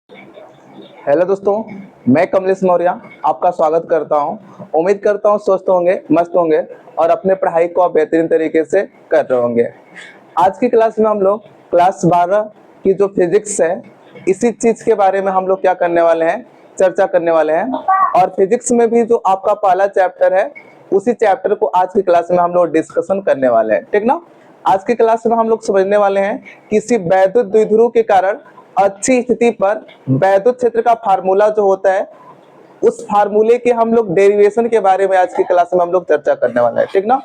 Hello दोस्तों, मैं कमलेश मौर्य आपका स्वागत करता हूं। उम्मीद करता हूं स्वस्थ होंगे, मस्त होंगे और अपने पढ़ाई को आप बेहतरीन तरीके से कर रहे होंगे। आज की क्लास में हम लोग क्लास 12 की जो फिजिक्स है, इसी चीज के बारे में हम लोग क्या करने वाले हैं, चर्चा करने वाले हैं। और फिजिक्स में भी जो आपका पहला चैप्टर है, उसी चैप्टर को आज की क्लास में हम लोग डिस्कशन करने वाले हैं, ठीक ना। आज की क्लास में हम लोग समझने वाले हैं किसी वैद्युत द्विध्रुव के कारण अच्छी स्थिति पर वैद्युत क्षेत्र का फार्मूला जो होता है, उस फार्मूले के हम लोग डेरिवेशन के बारे में आज की क्लास में हम लोग चर्चा करने वाले हैं, ठीक ना।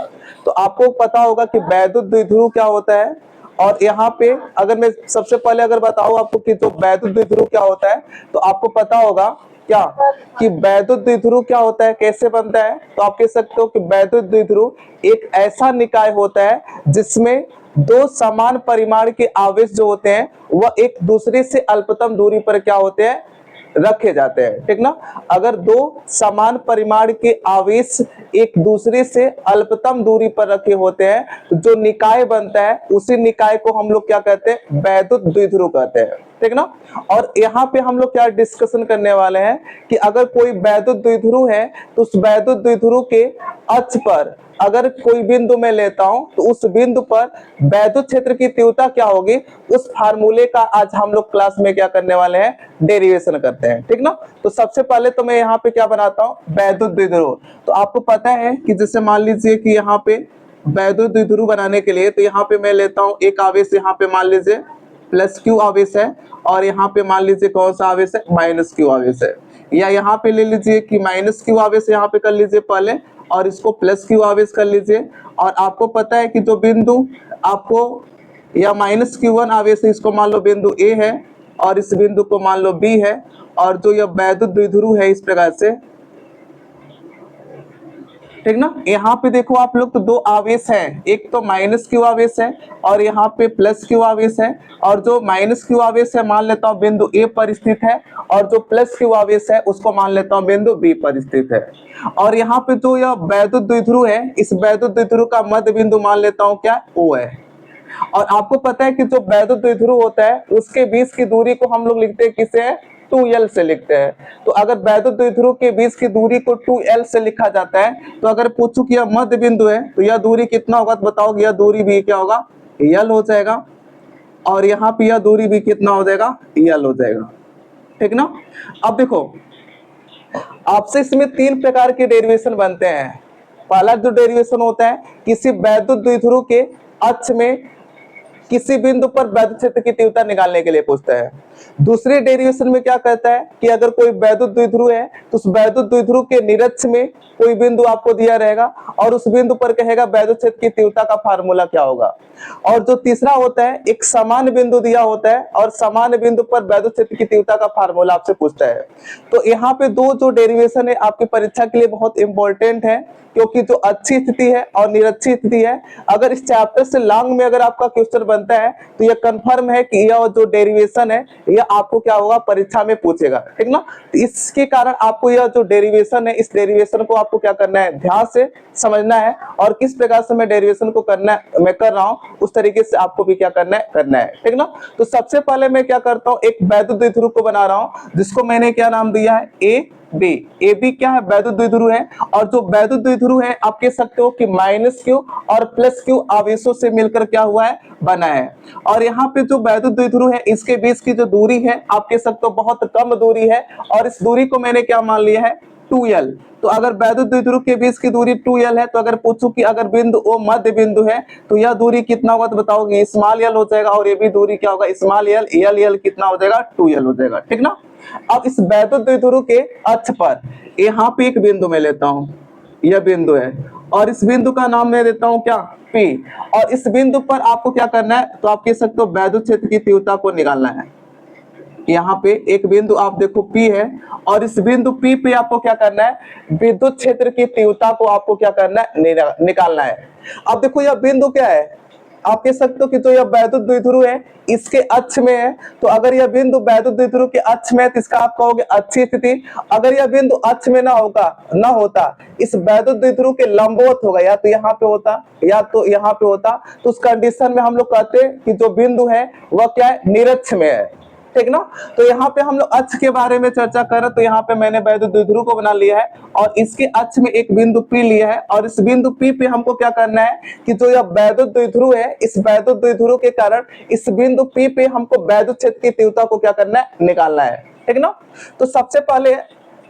तो आपको पता होगा कि वैद्युत द्विध्रुव क्या होता है। और यहाँ पे अगर मैं सबसे पहले अगर बताऊं आपको कि जो वैद्युत द्विध्रुव क्या होता है, तो आपको पता होगा क्या कि वैद्युत द्विध्रुव क्या होता है, कैसे बनता है। तो आप कह सकते हो कि वैद्युत द्विध्रुव एक ऐसा निकाय होता है जिसमें दो समान परिमाण के आवेश जो होते हैं वह एक दूसरे से अल्पतम दूरी पर क्या होते हैं, रखे जाते हैं, ठीक ना। अगर दो समान परिमाण के आवेश एक दूसरे से अल्पतम दूरी पर रखे होते हैं, तो जो निकाय बनता है उसी निकाय को हम लोग क्या कहते हैं, वैद्युत द्विध्रुव कहते हैं, ठीक ना। और यहाँ पे हम लोग क्या डिस्कशन करने वाले हैं कि अगर कोई वैद्युत द्विध्रुव है तो उस वैद्युत द्विध्रुव के अक्ष पर अगर कोई बिंदु मैं लेता हूं, तो उस बिंदु पर वैद्युत क्षेत्र की तीव्रता क्या होगी, उस फार्मूले का आज हम लोग क्लास में क्या करने वाले हैं, डेरिवेशन करते हैं, ठीक ना। तो सबसे पहले तो मैं यहाँ पे क्या बनाता हूँ, वैद्युत द्विध्रुव। तो आपको पता है कि जैसे मान लीजिए कि यहाँ पे वैद्युत द्विध्रुव बनाने के लिए, तो यहाँ पे मैं लेता हूँ एक आवेश, यहाँ पे मान लीजिए प्लस क्यू आवेश है, और यहाँ पे मान लीजिए कौन सा आवेश है, माइनस क्यू आवेश है। या यहाँ पे ले लीजिए कि माइनस क्यू आवेश यहाँ पे कर लीजिए पहले, और इसको प्लस क्यू आवेश कर लीजिए। और आपको पता है कि जो बिंदु आपको या माइनस क्यू वन आवेश है, इसको मान लो बिंदु ए है, और इस बिंदु को मान लो बी है। और जो यह वैद्युत द्विध्रुव है इस प्रकार से, ठीक ना। यहाँ पे देखो आप लोग, तो दो आवेश हैं, एक तो माइनस क्यू आवेश है और यहाँ पे प्लस क्यू आवेश है। और जो माइनस क्यू आवेश है मान लेता हूँ बिंदु ए पर स्थित है, और जो प्लस क्यू आवेश है उसको मान लेता हूँ बिंदु बी पर स्थित है। और यहाँ पे जो यह वैद्युत द्विध्रुव है, इस वैद्युत द्विध्रुव का मध्य बिंदु मान लेता हूँ क्या, ओ है। और आपको पता है कि जो वैद्युत द्विध्रुव होता है उसके बीच की दूरी को हम लोग लिखते हैं किसे, 2l से लिखते हैं। तो अगर वैद्युत द्विध्रुव के बीच की दूरी को 2l से लिखा जाता है, तो अगर पूछूं कि यह मध्य बिंदु है तो यह दूरी कितना होगा, तो बताओगे यह दूरी भी क्या होगा, l हो जाएगा। और यहाँ पे यह दूरी भी कितना हो जाएगा, l हो जाएगा, ठीक ना। अब देखो आपसे इसमें तीन प्रकार के डेरिवेशन बनते हैं। पहला जो डेरिवेशन होता है, किसी वैद्युत द्विध्रुव के अक्ष में किसी बिंदु पर वैद्युत क्षेत्र की तीव्रता निकालने के लिए पूछता है। दूसरे डेरिवेशन में क्या कहता है कि अगर कोई वैद्युत द्विध्रुव है तो उस वैद्युत द्विध्रुव के निरक्ष में कोई बिंदु आपको दिया रहेगा, और उस बिंदु पर कहेगा वैद्युत क्षेत्र की तीव्रता का फार्मूला क्या होगा। और जो तीसरा होता है, एक समान बिंदु दिया होता है और समान बिंदु पर वैद्युत क्षेत्र की तीव्रता का फार्मूला आपसे पूछता है। तो यहाँ पे दो जो डेरिवेशन है आपकी परीक्षा के लिए बहुत इंपॉर्टेंट है, क्योंकि जो अच्छी स्थिति है और निरक्षी स्थिति है, अगर इस चैप्टर से लॉन्ग में अगर आपका क्वेश्चन बनता है तो यह कंफर्म है कि यह जो डेरिवेशन है यह आपको क्या होगा, परीक्षा में पूछेगा, ठीक ना। तो इसके कारण आपको यह जो डेरिवेशन है, इस डेरिवेशन को आपको क्या करना है, ध्यान से समझना है, और किस प्रकार से मैं डेरिवेशन को करना मैं कर रहा हूं उस तरीके से आपको भी क्या करना है, ठीक ना। तो सबसे पहले मैं क्या करता हूं, एक वैद्युत द्विध्रुव को बना रहा हूं जिसको मैंने क्या नाम दिया है, ए बी क्या है, वैद्युत द्विध्रुव है। और जो वैद्युत द्विध्रुव है आप कह सकते हो कि माइनस क्यू और प्लस क्यू आवेशों से मिलकर क्या हुआ है, बना है। और यहाँ पे जो वैद्युत द्विध्रुव है इसके बीच की जो दूरी है आप कह सकते हो बहुत कम दूरी है, और इस दूरी को मैंने क्या मान लिया है, 2l। तो अगर वैद्युत द्विध्रुव के बीच की दूरी 2l है, तो अगर पूछूं कि अगर बिंदु ओ मध्य बिंदु है तो यह दूरी कितना होगा, तो बताओगे स्मॉल l हो जाएगा, और ये भी दूरी क्या होगा, स्मॉल l कितना हो जाएगा, 2l हो जाएगा, ठीक ना। अब इस वैद्युत द्विध्रुव के अक्ष पर यहाँ पे एक बिंदु मैं लेता हूं, यह बिंदु है, और इस बिंदु का नाम मैं देता हूं क्या, P। और इस बिंदु पर आपको क्या करना है, तो आप कह सकते हो वैद्युत क्षेत्र की तीव्रता को निकालना है। यहाँ पे एक बिंदु आप देखो P है, और इस बिंदु P पे आपको क्या करना है, विद्युत क्षेत्र की तीव्रता को आपको क्या करना है, निकालना है। अब देखो यह बिंदु क्या है, आप कह सकते हो कि जो यह वैद्युत द्विध्रुव है इसके अक्ष में है, तो अगर यह बिंदु वैद्युत द्विध्रुव के अक्ष में है तो इसका आप कहोगे अच्छी स्थिति। अगर यह बिंदु अक्ष में ना होता, इस वैद्युत द्विध्रुव के लंबवत होगा, या तो यहाँ पे होता या तो यहाँ पे होता, तो उस कंडीशन में हम लोग कहते हैं कि जो बिंदु है वह क्या है, निरक्ष में है। ठीक ना। तो यहाँ पे हम लोग अक्ष के बारे में चर्चा करें तो यहाँ पे मैंने वैद्युत द्विध्रुव को बना लिया है और इसके अक्ष में एक बिंदु P लिया है और इस बिंदु P पे हमको क्या करना है कि जो यह वैद्युत द्विध्रुव है, इस वैद्युत द्विध्रुव के कारण इस बिंदु P पे हमको वैद्युत क्षेत्र की तीव्रता को क्या करना है, निकालना है। ठीक ना। तो सबसे पहले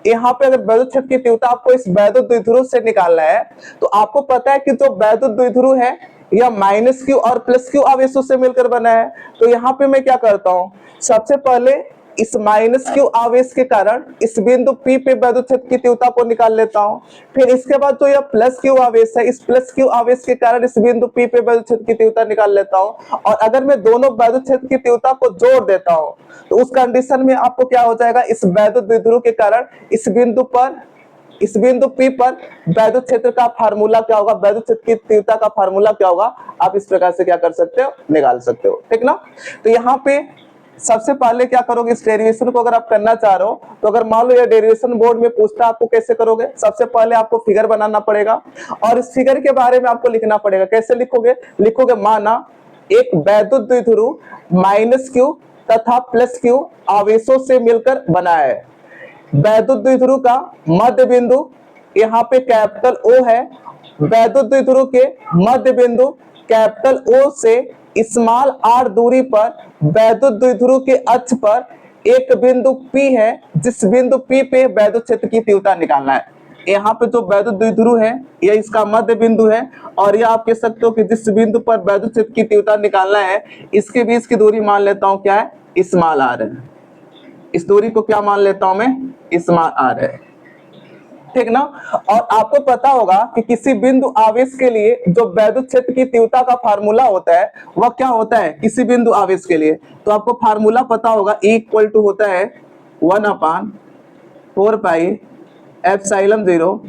यहाँ पे अगर वैद्युत क्षेत्र की तीव्रता आपको इस वैद्युत द्विध्रुव से निकालना है तो आपको पता है कि जो वैद्युत द्विध्रुव है यह -q और +q आवेशों से मिलकर बना है। तो यहाँ पे मैं क्या करता हूँ, सबसे पहले इस -q आवेश के कारण इस बिंदु P पे वैद्युत क्षेत्र की तीव्रता को निकाल लेता हूँ। फिर इसके बाद जो यह +q आवेश है, इस +q आवेश के कारण इस बिंदु P पे वैद्युत क्षेत्र की तीव्रता निकाल लेता हूँ। और अगर मैं दोनों वैद्युत क्षेत्र की तीव्रता को जोड़ देता हूँ तो उस कंडीशन में आपको क्या हो जाएगा, इस वैद्युत द्विध्रुव के कारण इस बिंदु P पर वैद्युत क्षेत्र का फार्मूला क्या होगा, वैद्युत क्षेत्र की तीव्रता का फार्मूला क्या होगा, आप इस प्रकार से क्या कर सकते हो, निकाल सकते हो। ठीक ना। तो यहाँ पे सबसे पहले क्या करोगे, इस डेरिवेशन को अगर आप करना चाह रहे हो तो अगर मान लो ये डेरिवेशन बोर्ड में पूछता है आपको कैसे करोगे, सबसे पहले आपको फिगर बनाना पड़ेगा और इस फिगर के बारे में आपको लिखना पड़ेगा। कैसे लिखोगे, माना एक वैद्युत द्विध्रुव -q तथा +q आवेशों से मिलकर बना है। वैद्युत द्विध्रुव का मध्य बिंदु यहाँ पे कैपिटल O है। वैद्युत द्विध्रुव के मध्य बिंदु कैपिटल O से स्मॉल r दूरी पर वैद्युत द्विध्रुव के अक्ष पर एक बिंदु P है, जिस बिंदु P पे वैद्युत क्षेत्र की तीव्रता निकालना है। यहाँ पे जो वैद्युत द्विध्रुव है यह इसका मध्य बिंदु है और यह आप कह सकते हो कि जिस बिंदु पर वैद्युत क्षेत्र की तीव्रता निकालना है इसके बीच की दूरी मान लेता हूँ क्या है, स्मॉल r है। इस दूरी को क्या मान लेता हूं मैं, स्मॉल r है। ठीक ना। और आपको पता होगा कि किसी बिंदु आवेश के लिए जो वैद्युत क्षेत्र की तीव्रता का फार्मूला होता है वह क्या होता है, किसी बिंदु आवेश के लिए तो आपको फार्मूला पता होगा, E इक्वल टू होता है 1/4 पाई एप्सिलॉन 0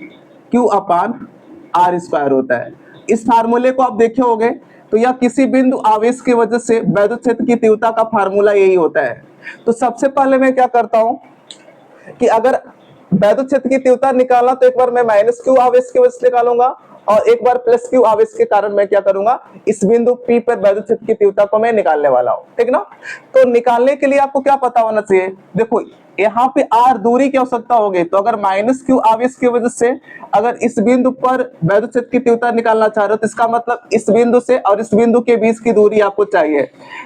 Q/r² होता है। इस फार्मूले को आप देखे होंगे तो यह किसी बिंदु आवेश की वजह से वैद्युत क्षेत्र की तीव्रता का फार्मूला यही होता है। तो सबसे पहले मैं क्या करता हूं कि अगर वैद्युत क्षेत्र की तीव्रता निकालना तो एक बार मैं -q आवेश की वजह से निकालूंगा और एक बार +q आवेश के कारण मैं क्या करूंगा, इस बिंदु P पर वैद्युत क्षेत्र की तीव्रता को मैं निकालने वाला हूं। ठीक ना। तो निकालने के लिए आपको क्या पता होना चाहिए, देखो यहाँ पे r दूरी की आवश्यकता होगी। तो अगर -q आवेश की वजह से अगर इस बिंदु पर वैद्युत क्षेत्र की तीव्रता निकालना चाह रहे हो तो इसका मतलब इस बिंदु से और इस बिंदु के बीच की दूरी आपको चाहिए।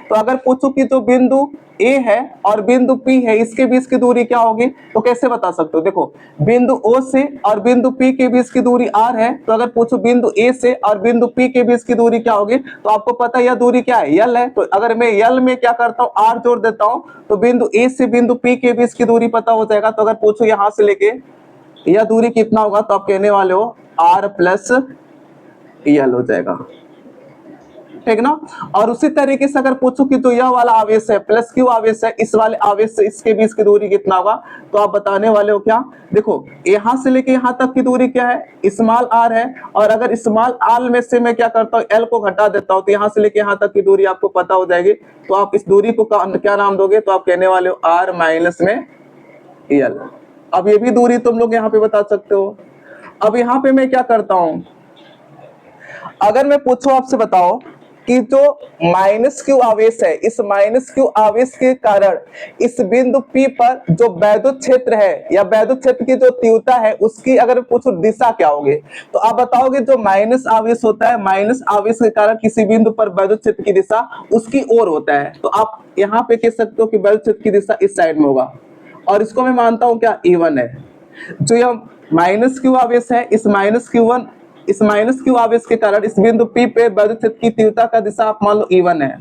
तो अगर पूछूं कि जो बिंदु A है और बिंदु P है इसके बीच की दूरी क्या होगी, तो कैसे बता सकते हो, देखो बिंदु O से और बिंदु P के बीच की दूरी r है। तो अगर पूछो बिंदु A से और बिंदु P के बीच की दूरी क्या होगी तो आपको पता है यह दूरी क्या है, L है। तो अगर मैं L में क्या करता हूँ, r जोड़ देता हूँ तो बिंदु A से बिंदु P के बीच की दूरी पता हो जाएगा। तो अगर पूछो यहाँ से लेके यह दूरी कितना होगा तो आप कहने वाले हो r + L हो जाएगा। ठीक ना। और उसी तरीके से अगर पूछूं कि जो यह वाला आवेश है +q आवेश है, इस वाले आवेश से इसके बीच की दूरी कितना होगा तो आप बताने वाले हो क्या, देखो यहां से लेके यहां तक की दूरी क्या है, स्मॉल r है। और अगर स्मॉल r में से मैं क्या करता हूं, l को घटा देता हूं तो यहां से लेके यहां तक की दूरी आपको पता हो जाएगी। तो आप इस दूरी को क्या नाम दोगे, तो आप कहने वाले हो r - l। अब ये भी दूरी तुम लोग यहाँ पे बता सकते हो। अब यहाँ पे मैं क्या करता हूं, अगर मैं पूछूं आपसे बताओ कि जो -q आवेश है, इस -q आवेश के कारण इस बिंदु P पर जो वैद्युत क्षेत्र है या वैद्युत क्षेत्र की जो तीव्रता है उसकी अगर पूछो दिशा क्या होगी तो आप बताओगे जो माइनस आवेश होता है, माइनस आवेश के कारण किसी बिंदु पर वैद्युत क्षेत्र की दिशा उसकी ओर होता है। तो आप यहाँ पे कह सकते हो कि वैद्युत क्षेत्र की दिशा इस साइड में होगा और इसको मैं मानता हूँ क्या E1 है। जो यह -q आवेश है, इस -q आवेश के कारण इस बिंदु P पे वैद्युत क्षेत्र की तीव्रता का दिशा आप मान लो E1 है।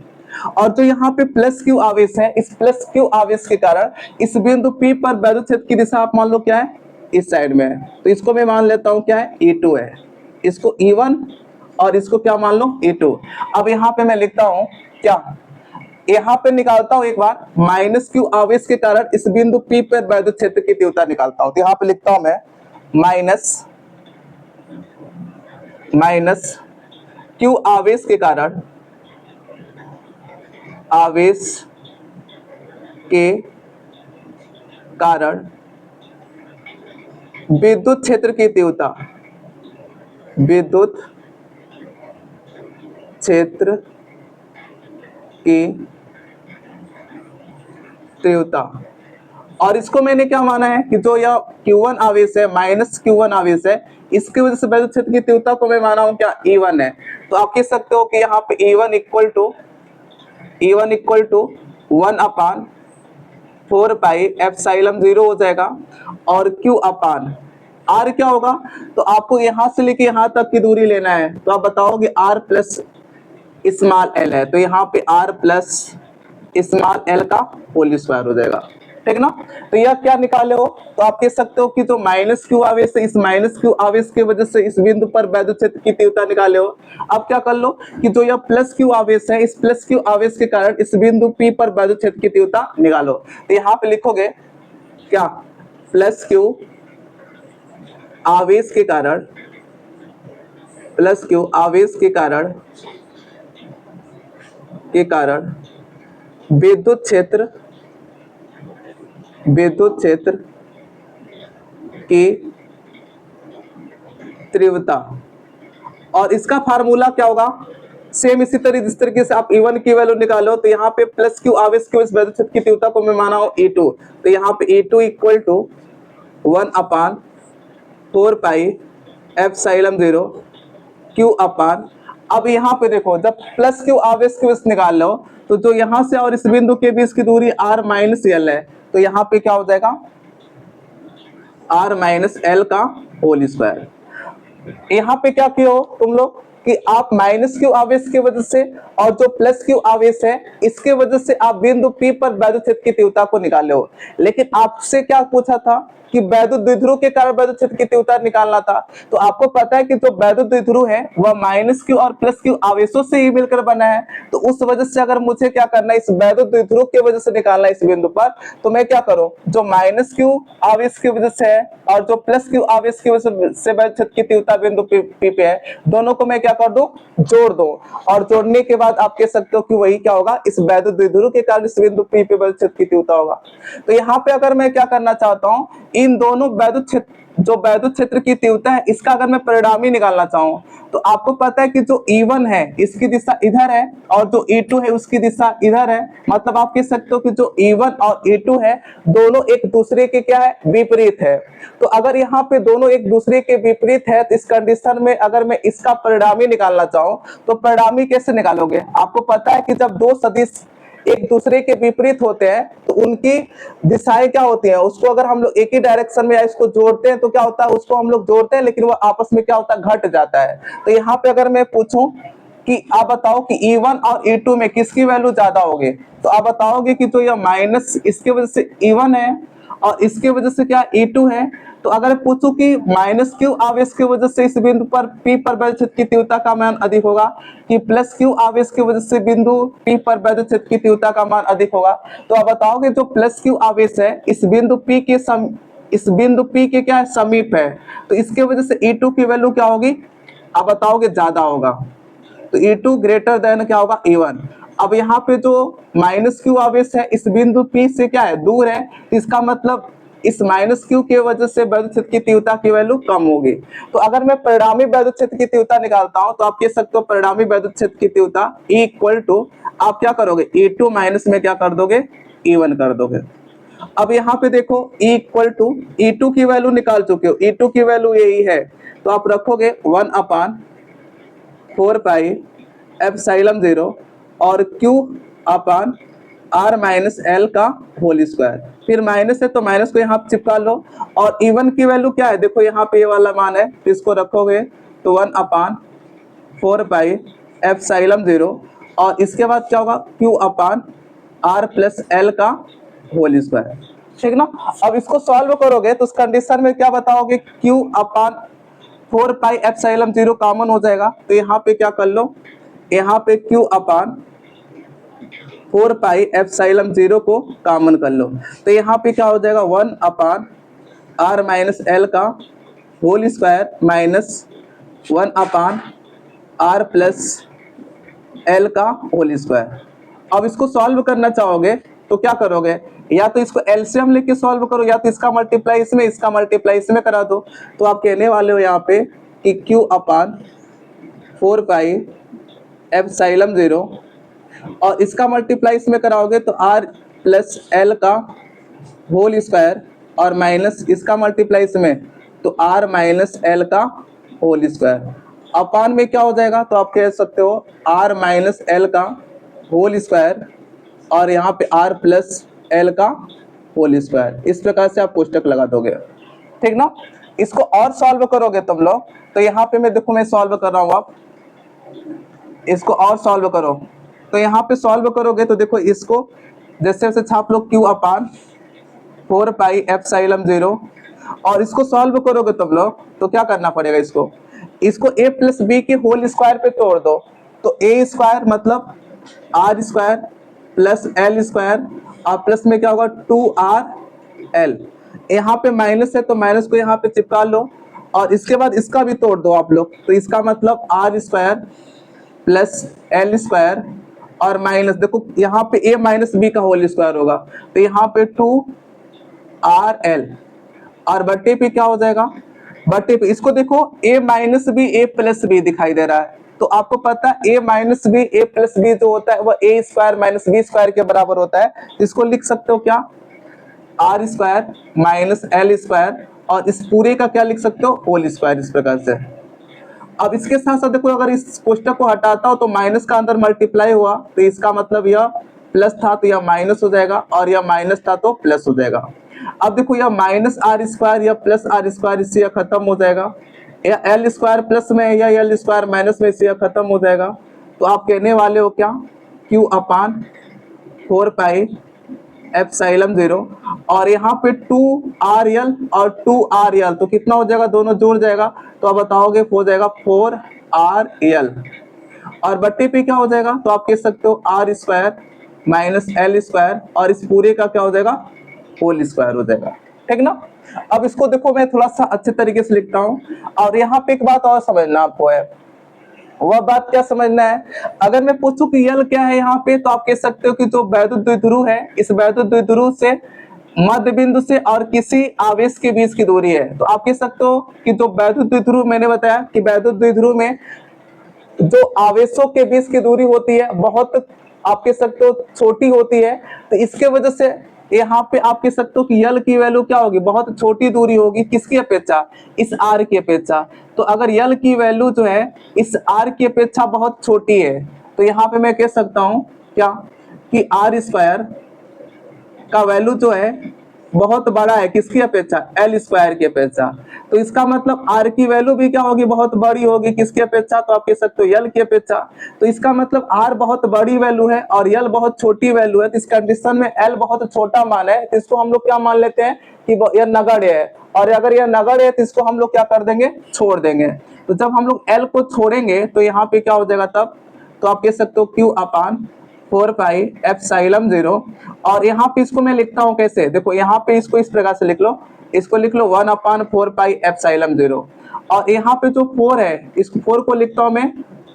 और जो यहाँ पे +q आवेश है, इस +q आवेश के कारण इस बिंदु P पर वैद्युत क्षेत्र की दिशा आप मान लो क्या है, इस साइड में है। तो इसको मैं मान लेता हूँ क्या है, E2 है। इसको E1 और इसको क्या मान लो, E2। अब यहाँ पे मैं लिखता हूँ क्या, यहाँ पे निकालता हूँ एक बार -q आवेश के कारण इस बिंदु P पर वैद्युत क्षेत्र की तीव्रता निकालता हूँ। तो यहाँ पे लिखता हूँ मैं माइनस q आवेश के कारण विद्युत क्षेत्र की तीव्रता, विद्युत क्षेत्र की तीव्रता। और इसको मैंने क्या माना है कि जो यह Q1 आवेश है माइनस Q1 आवेश है, इसकी वजह से वैद्युत क्षेत्र की तीव्रता को मैं माना हूं क्या E1 है। तो आप कह सकते हो कि यहाँ पे E1 equal to 1/4 pi epsilon 0 हो जाएगा, और Q अपान R क्या होगा, तो आपको यहां से लेके यहां तक की दूरी लेना है, तो आप बताओगे R प्लस स्मॉल एल है, तो यहाँ पे R प्लस स्मॉल एल का होल स्क्वायर हो जाएगा, ठीक ना। तो यह क्या निकाले हो, तो आप कह सकते हो कि जो माइनस क्यू आवेश है, इस माइनस क्यू आवेश की वजह से इस बिंदु पर वैद्युत क्षेत्र की तीव्रता निकाले हो। अब क्या कर लो कि जो यह प्लस क्यू आवेश है, इस प्लस क्यू आवेश के कारण इस बिंदु P पर वैद्युत क्षेत्र की तीव्रता निकालो। तो यहाँ पे लिखोगे क्या, प्लस क्यू आवेश के कारण, प्लस क्यू आवेश के कारण विद्युत क्षेत्र की तीव्रता। और इसका फार्मूला क्या होगा, सेम इसी तरह जिस तरीके से आप E1 की वैल्यू निकालो, तो यहाँ पे प्लस क्यू आवेश की वैद्युत क्षेत्र की तीव्रता को मैं माना हूं E2, तो यहाँ पे E2 equal to 1/4 pi epsilon 0 Q upon. अब यहाँ पे देखो, जब प्लस क्यू आवेश की वजह से निकाल लो, तो जो यहाँ से और इस बिंदु के बीच की दूरी R माइनस एल है, तो यहाँ पे क्या हो जाएगा R माइनस एल का होल स्क्वायर। यहाँ पे क्या किया हो तुम लोग कि आप माइनस क्यू आवेश की वजह से और जो प्लस क्यू आवेश है इसके वजह से आप बिंदु P पर वैद्युत क्षेत्र की तीव्रता को निकाले हो। लेकिन आपसे क्या पूछा था कि वैद्युत द्विध्रुव के कारण वैद्युत क्षेत्र की तीव्रता निकालना था। तो आपको पता है कि जो वैद्युत द्विध्रुव है वह माइनस क्यू और प्लस क्यू आवेशों से ही मिलकर बना है। तो उस वजह से अगर मुझे क्या करना है, इस वैद्युत द्विध्रुव की वजह से निकालना है इस बिंदु पर, तो मैं क्या करूं, जो माइनस क्यू आवेश की वजह से है और जो प्लस क्यू आवेश की वजह से वैद्युत क्षेत्र की तीव्रता बिंदु P पे है, दोनों को मैं क्या कर दूं, जोड़ दो। और जोड़ने के बाद आप कह सकते हो कि वही क्या होगा, इस वैद्युत द्विध्रुव के कारण इस बिंदु P पे वैद्युत क्षेत्र की तीव्रता होगा। तो यहाँ पे अगर मैं क्या करना चाहता हूँ, इन दोनों वैद्युत क्षेत्र, जो वैद्युत क्षेत्र की तीव्रता है, इसका अगर मैं परिणामी निकालना चाहूँ, तो आपको पता है कि जो E1 है इसकी दिशा इधर है और जो E2 है उसकी दिशा इधर है। मतलब आप कह सकते हो कि जो E1 और E2 है दोनों एक दूसरे के क्या है, विपरीत है। तो अगर यहाँ पे दोनों एक दूसरे के विपरीत है, तो इस कंडीशन में अगर मैं इसका परिणामी निकालना चाहूँ, तो परिणामी कैसे निकालोगे, आपको पता है कि जब दो सदिश एक दूसरे के विपरीत होते हैं तो उनकी दिशाएं क्या होती हैं, उसको अगर हम लोग एक ही डायरेक्शन में या इसको जोड़ते हैं तो क्या होता है, उसको हम लोग जोड़ते हैं लेकिन वो आपस में क्या होता है, घट जाता है। तो यहाँ पे अगर मैं पूछूं कि आप बताओ कि E1 और E2 में किसकी वैल्यू ज्यादा होगी, तो आप बताओगे कि जो यह माइनस इसके वजह से E1 है और इसके वजह से क्या E2 है। तो अगर पूछूं कि माइनस क्यू आवेश की वजह से इस बिंदु पर P पर वैद्युत क्षेत्र की तीव्रता का मान अधिक होगा कि प्लस क्यू आवेश की वजह से बिंदु P पर वैद्युत क्षेत्र की तीव्रता का मान अधिक होगा। तो आप बताओगे जो प्लस क्यू आवेश है इस बिंदु P के क्या समीप है, तो इसके वजह से E2 की वैल्यू क्या होगी, आप बताओगे ज्यादा होगा। तो E2 ग्रेटर देन क्या होगा, E1। अब यहाँ पे जो माइनस क्यू आवेश है इस बिंदु P से क्या है, दूर है, तो इसका मतलब इस माइनस क्यू की वजह से वैद्युत क्षेत्र की तीव्रता की वैल्यू कम होगी। तो अगर मैं परिणामी वैद्युत क्षेत्र की तीव्रता निकालता हूं, तो आप कह सकते हो परिणामी वैद्युत क्षेत्र की तीव्रता E इक्वल टू, आप क्या करोगे, E2 माइनस में क्या कर दोगे, E1 कर दोगे। अब यहाँ पे देखो E इक्वल टू, E2 की वैल्यू निकाल चुके हो, E2 की वैल्यू यही है, तो आप रखोगे 1/4 पाई एप्सिलॉन 0 और Q अपान R माइनस एल का होल स्क्वायर। फिर माइनस है तो माइनस को यहाँ चिपका लो। और E1 की वैल्यू क्या है, देखो यहाँ पे ये वाला मान है, तो इसको रखोगे तो 1/4 पाई एप्सिलॉन 0 और इसके बाद क्या होगा, Q अपान R प्लस एल का होल स्क्वायर, ठीक ना। अब इसको सॉल्व करोगे तो उस कंडीशन में क्या बताओगे, Q अपान 4 पाई एप्सिलॉन 0 कॉमन हो जाएगा, तो यहाँ पे क्या कर लो, यहाँ पे Q अपान 4 पाई एप्सिलॉन 0 को कॉमन कर लो, तो यहाँ पे क्या हो जाएगा 1/R माइनस एल का whole square minus 1/R plus L का होल स्क्वायर। अब इसको सॉल्व करना चाहोगे तो क्या करोगे, या तो इसको एलसीएम लेके सॉल्व करो या तो इसका मल्टीप्लाई इसमें, इसका मल्टीप्लाई इसमें करा दो। तो आप कहने वाले हो यहाँ पे कि Q अपान 4 पाई एप्सिलॉन 0 और इसका मल्टीप्लाई इसमें कराओगे तो R प्लस एल का होल स्क्वायर और माइनस इसका मल्टीप्लाई इसमें, तो आर माइनस एल का होल स्क्वायर अपान में क्या हो जाएगा, तो आप कह सकते हो आर माइनस एल का होल स्क्वायर और यहाँ पे आर प्लस एल का होल स्क्वायर। इस प्रकार से आप कोष्टक लगा दोगे, ठीक ना। इसको और सॉल्व करोगे तुम लोग, तो यहाँ पे मैं देखो मैं सॉल्व कर रहा हूँ, आप इसको और सॉल्व करो। तो यहाँ पे सॉल्व करोगे तो देखो इसको जैसे जैसे छाप लो क्यू अपान 4 पाई एप्सिलॉन 0 और इसको सॉल्व करोगे तुम लोग तो क्या करना पड़ेगा, इसको a प्लस बी के होल स्क्वायर पे तोड़ दो। तो a स्क्वायर मतलब r square plus L square और प्लस में क्या होगा 2rl। यहाँ पे माइनस है तो माइनस को यहाँ पे चिपका लो और इसके बाद इसका भी तोड़ दो आप लोग, तो इसका मतलब r square plus L square और माइनस देखो यहाँ पे a माइनस बी का होल स्क्वायर होगा, तो यहाँ पे 2rl और बट्टे पे क्या हो जाएगा, बट्टे पे इसको देखो a minus B a plus B दिखाई दे रहा है, तो आपको पता है a minus B a plus B जो होता है वह a square minus B square के बराबर होता है। इसको लिख सकते हो क्या, R square minus L square और इस पूरे का क्या लिख सकते हो, होल स्क्वायर। इस प्रकार से अब इसके साथ साथ देखो अगर इस कोष्टक को हटाता हो तो माइनस का अंदर मल्टीप्लाई हुआ तो इसका मतलब यह प्लस था तो यह माइनस हो जाएगा और यह माइनस था तो प्लस हो जाएगा। अब देखो यह माइनस आर स्क्वायर या प्लस आर स्क्वायर इससे यह खत्म हो जाएगा, या एल स्क्वायर प्लस में या एल स्क्वायर माइनस में इससे यह खत्म हो जाएगा। तो आप कहने वाले हो क्या, क्यू अपान 4 पाई एप्सिलॉन 0 और यहाँ पे 2rl और 2rl तो कितना हो जाएगा, दोनों जोड़ जाएगा तो आप बताओगे हो जाएगा 4rl और बट्टे पे क्या हो जाएगा, तो आप कह सकते हो R square minus L square और इस पूरे का क्या हो जाएगा, होल स्क्वायर हो जाएगा, ठीक ना। अब इसको देखो मैं थोड़ा सा अच्छे तरीके से लिखता हूँ और यहाँ पे एक बात और समझना आपको है, वह बात क्या समझना है, अगर मैं पूछूं कि यल क्या है यहाँ पे तो आप कह सकते हो कि जो वैद्युत द्विध्रुव है इस वैद्युत द्विध्रुव से मध्य बिंदु से और किसी आवेश के बीच की दूरी है। तो आप कह सकते हो कि जो वैद्युत द्विध्रुव मैंने बताया कि वैद्युत द्विध्रुव में जो आवेशों के बीच की दूरी होती है बहुत आप कह सकते हो छोटी होती है, तो इसके वजह से यहाँ पे आप कह सकते हो कि यल की वैल्यू क्या होगी, बहुत छोटी दूरी होगी किसकी अपेक्षा, इस आर की अपेक्षा। तो अगर यल की वैल्यू जो है इस आर की अपेक्षा बहुत छोटी है तो यहाँ पे मैं कह सकता हूँ क्या कि आर स्क्वायर का वैल्यू जो है बहुत बड़ा है किसकी अपेक्षा, एल स्क्वायर की अपेक्षा। तो इसका मतलब आर की वैल्यू भी क्या होगी, बहुत बड़ी होगी किसकी अपेक्षा, तो आप कह सकते हो यल की अपेक्षा। तो इसका मतलब आर बहुत बड़ी वैल्यू है और यल बहुत छोटी वैल्यू है, तो इस कंडीशन में एल बहुत छोटा मान है तो इसको हम लोग क्या मान लेते हैं कि यह नगण्य है, और अगर यह नगण्य है तो इसको हम लोग क्या कर देंगे, छोड़ देंगे। तो जब हम लोग एल को छोड़ेंगे तो यहाँ पे क्या हो जाएगा तब, तो आप कह सकते हो क्यू अपान 4 पाई एप्सिलॉन 0 और यहाँ पे इसको मैं लिखता हूँ कैसे, देखो यहाँ पे इसको इस प्रकार से लिख लो, इसको लिख लो 1 अपान 4 पाई एप्सिलॉन 0 और यहाँ पे जो 4 है इस 4 को लिखता हूँ मैं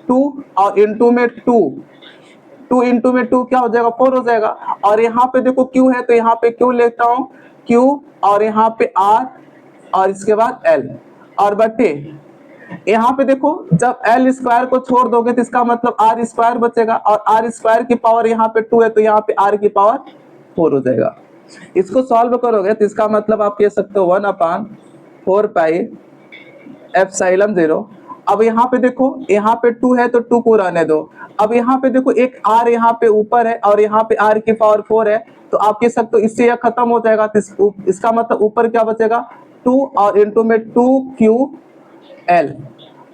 2 और इंटू में 2 इंटू में 2 क्या हो जाएगा, 4 हो जाएगा। और यहाँ पे देखो Q है तो यहाँ पे Q लेता हूँ Q और यहाँ पे R और इसके बाद L और बटे यहाँ पे देखो जब एल स्क्वायर को छोड़ दोगे तो इसका मतलब आर स्क्वायर बचेगा और आर स्क्वायर की पावर यहाँ पे 2 है तो यहाँ पे आर की पावर 4 हो जाएगा। इसको सॉल्व करोगे तो इसका मतलब आप कह सकते हो 1 अपान 4 पाई एप्सिलॉन 0। अब यहाँ पे देखो यहाँ पे 2 है तो 2 को रहने दो। अब यहाँ पे देखो एक आर यहाँ पे ऊपर है और यहाँ पे आर की पावर 4 है तो आप कह सकते हो इससे यह खत्म हो जाएगा, तो इसका मतलब ऊपर क्या बचेगा 2 और इंटू में 2Q L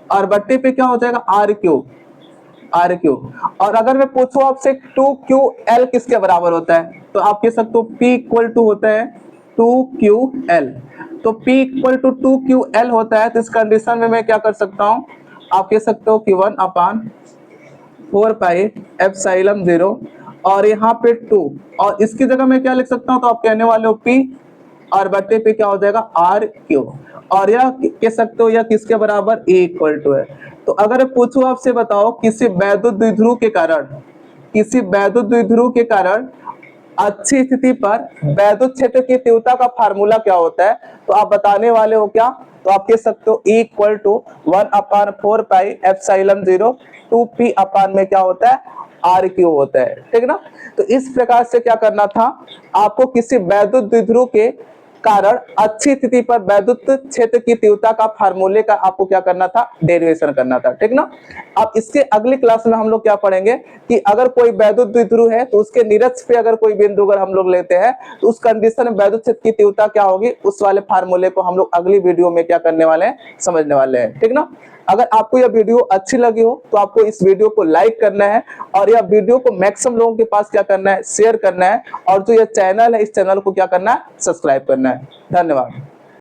और बट्टे पे क्या हो जाएगा आर क्यू। और अगर मैं पूछूं आपसे 2QL किसके बराबर होता है तो आप कह सकते हो P इक्वल टू होता है 2QL। तो P इक्वल टू 2QL होता है तो इस कंडीशन में मैं क्या कर सकता हूं, आप कह सकते हो कि 1 अपान 4 पाई एप्सिलॉन 0 और यहाँ पे 2 और इसकी जगह मैं क्या लिख सकता हूँ, तो आप कहने वाले हो P और बट्टे पे क्या हो जाएगा आर क्यू और यह कह सकते हो यह किसके बराबर ए इक्वल टू है। तो अगर पूछूं आपसे बताओ किसी वैद्युत द्विध्रुव के कारण अच्छी स्थिति पर वैद्युत क्षेत्र की तीव्रता का फार्मूला क्या होता है, तो आप बताने वाले हो क्या, तो आप कह सकते हो E equal to 1 upon 4 pi epsilon 0 2P upon में क्या होता है आर क्यू होता है, ठीक ना। तो इस प्रकार से क्या करना था, आपको किसी वैद्युत द्विध्रुव के कारण अच्छी स्थिति पर वैद्युत क्षेत्र की तीव्रता का फार्मूले का आपको क्या करना था, डेरिवेशन करना था, ठीक ना। अब इसके अगली क्लास में हम लोग क्या पढ़ेंगे कि अगर कोई वैद्युत द्विध्रुव है तो उसके निरक्ष पे अगर कोई बिंदु अगर हम लोग लेते हैं तो उस कंडीशन में वैद्युत क्षेत्र की तीव्रता क्या होगी, उस वाले फार्मूले को हम लोग अगली वीडियो में क्या करने वाले हैं, समझने वाले हैं, ठीक ना। अगर आपको यह वीडियो अच्छी लगी हो तो आपको इस वीडियो को लाइक करना है और यह वीडियो को मैक्सिमम लोगों के पास क्या करना है, शेयर करना है, और जो यह चैनल है इस चैनल को क्या करना है, सब्सक्राइब करना है। धन्यवाद।